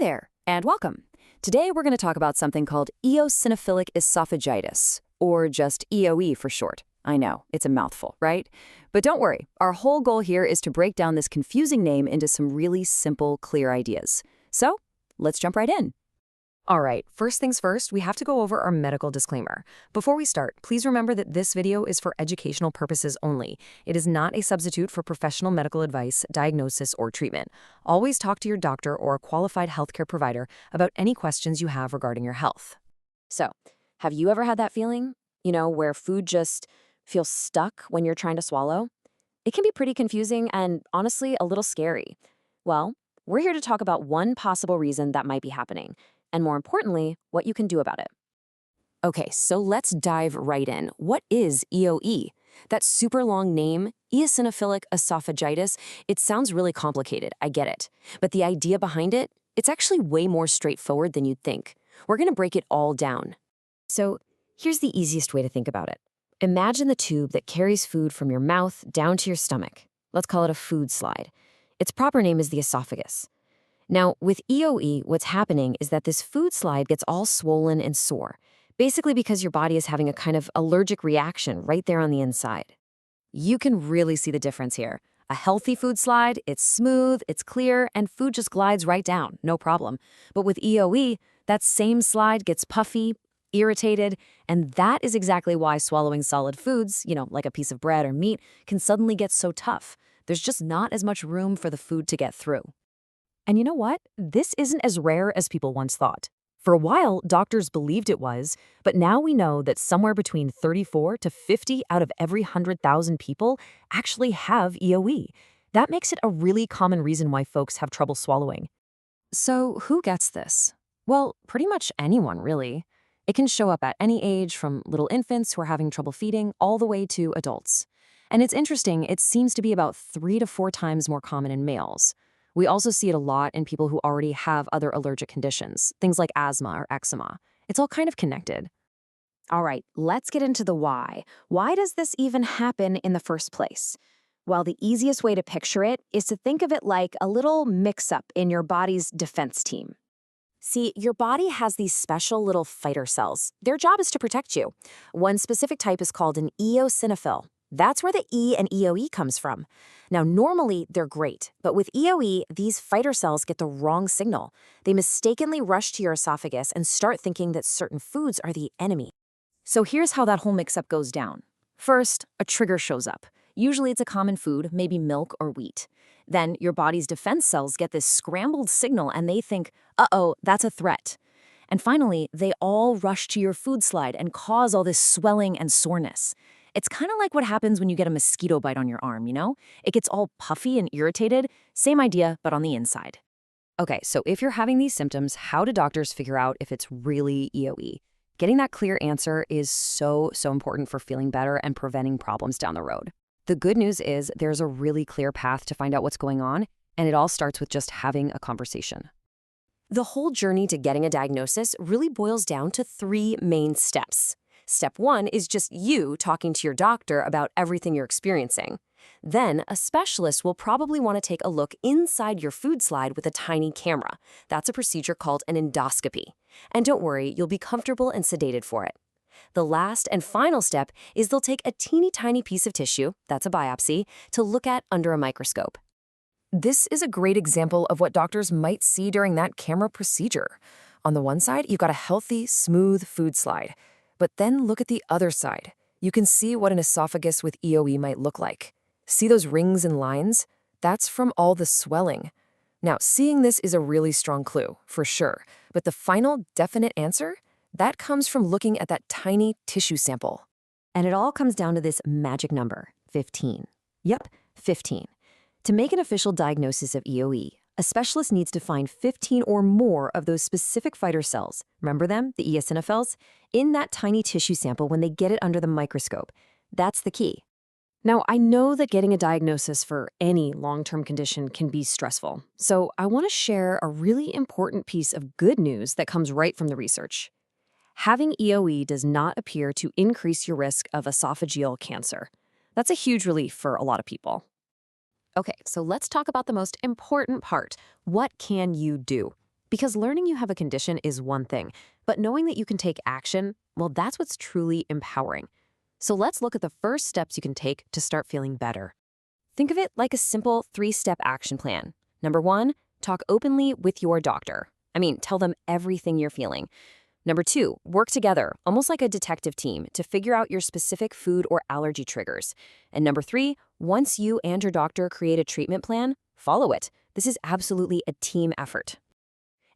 there, and welcome. Today we're going to talk about something called eosinophilic esophagitis, or just EoE for short. I know, it's a mouthful, right? But don't worry, our whole goal here is to break down this confusing name into some really simple, clear ideas. So, let's jump right in. All right, first things first, we have to go over our medical disclaimer. Before we start, please remember that this video is for educational purposes only. It is not a substitute for professional medical advice, diagnosis, or treatment. Always talk to your doctor or a qualified healthcare provider about any questions you have regarding your health. So, have you ever had that feeling? Where food just feels stuck when you're trying to swallow? It can be pretty confusing and, honestly, a little scary. Well, we're here to talk about one possible reason that might be happening, and more importantly, what you can do about it. Okay, so let's dive right in. What is EoE? That super long name, eosinophilic esophagitis, it sounds really complicated, I get it. But the idea behind it, it's actually way more straightforward than you'd think. We're going to break it all down. So here's the easiest way to think about it. Imagine the tube that carries food from your mouth down to your stomach. Let's call it a food slide. Its proper name is the esophagus. Now, with EoE, what's happening is that this food slide gets all swollen and sore, basically because your body is having a kind of allergic reaction right there on the inside. You can really see the difference here. A healthy food slide, it's smooth, it's clear, and food just glides right down, no problem. But with EoE, that same slide gets puffy, irritated, and that is exactly why swallowing solid foods, like a piece of bread or meat, can suddenly get so tough. There's just not as much room for the food to get through. And you know what? This isn't as rare as people once thought. For a while, doctors believed it was, but now we know that somewhere between 34 to 50 out of every 100,000 people actually have EoE. That makes it a really common reason why folks have trouble swallowing. So who gets this? Well, pretty much anyone, really. It can show up at any age, from little infants who are having trouble feeding all the way to adults. And it's interesting, it seems to be about 3 to 4 times more common in males. We also see it a lot in people who already have other allergic conditions, things like asthma or eczema. It's all kind of connected. All right, let's get into the why. Why does this even happen in the first place? Well, the easiest way to picture it is to think of it like a little mix-up in your body's defense team. See, your body has these special little fighter cells. Their job is to protect you. One specific type is called an eosinophil. That's where the E and EoE comes from. Now, normally, they're great, but with EoE, these fighter cells get the wrong signal. They mistakenly rush to your esophagus and start thinking that certain foods are the enemy. So here's how that whole mix-up goes down. First, a trigger shows up. Usually it's a common food, maybe milk or wheat. Then your body's defense cells get this scrambled signal and they think, uh-oh, that's a threat. And finally, they all rush to your food slide and cause all this swelling and soreness. It's kind of like what happens when you get a mosquito bite on your arm, It gets all puffy and irritated. Same idea, but on the inside. Okay, so if you're having these symptoms, how do doctors figure out if it's really EoE? Getting that clear answer is so important for feeling better and preventing problems down the road. The good news is there's a really clear path to find out what's going on, and it all starts with just having a conversation. The whole journey to getting a diagnosis really boils down to 3 main steps. Step 1 is just you talking to your doctor about everything you're experiencing. Then, a specialist will probably want to take a look inside your food slide with a tiny camera. That's a procedure called an endoscopy. And don't worry, you'll be comfortable and sedated for it. The last and final step is they'll take a teeny tiny piece of tissue, that's a biopsy, to look at under a microscope. This is a great example of what doctors might see during that camera procedure. On the one side, you've got a healthy, smooth food slide. But then look at the other side. You can see what an esophagus with EoE might look like. See those rings and lines? That's from all the swelling. Now, seeing this is a really strong clue, for sure. But the final definite answer? That comes from looking at that tiny tissue sample. And it all comes down to this magic number, 15. Yep, 15. To make an official diagnosis of EoE, a specialist needs to find 15 or more of those specific fighter cells, remember them, the eosinophils, in that tiny tissue sample when they get it under the microscope. That's the key. Now, I know that getting a diagnosis for any long-term condition can be stressful, so I want to share a really important piece of good news that comes right from the research. Having EoE does not appear to increase your risk of esophageal cancer. That's a huge relief for a lot of people. Okay, so let's talk about the most important part. What can you do? Because learning you have a condition is one thing, but knowing that you can take action, well, that's what's truly empowering. So let's look at the first steps you can take to start feeling better. Think of it like a simple 3-step action plan. Number 1, talk openly with your doctor. Tell them everything you're feeling. Number 2, work together, almost like a detective team, to figure out your specific food or allergy triggers. And number 3, once you and your doctor create a treatment plan, follow it. This is absolutely a team effort.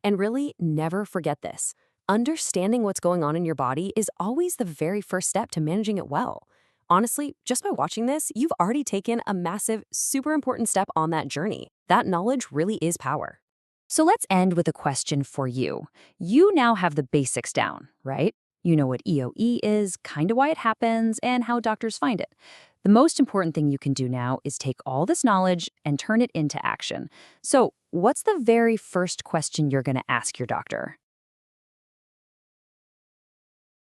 And really, never forget this. Understanding what's going on in your body is always the very first step to managing it well. Honestly, just by watching this, you've already taken a massive, super important step on that journey. That knowledge really is power. So let's end with a question for you. You now have the basics down, right? You know what EoE is, kind of why it happens, and how doctors find it. The most important thing you can do now is take all this knowledge and turn it into action. So, what's the very first question you're going to ask your doctor?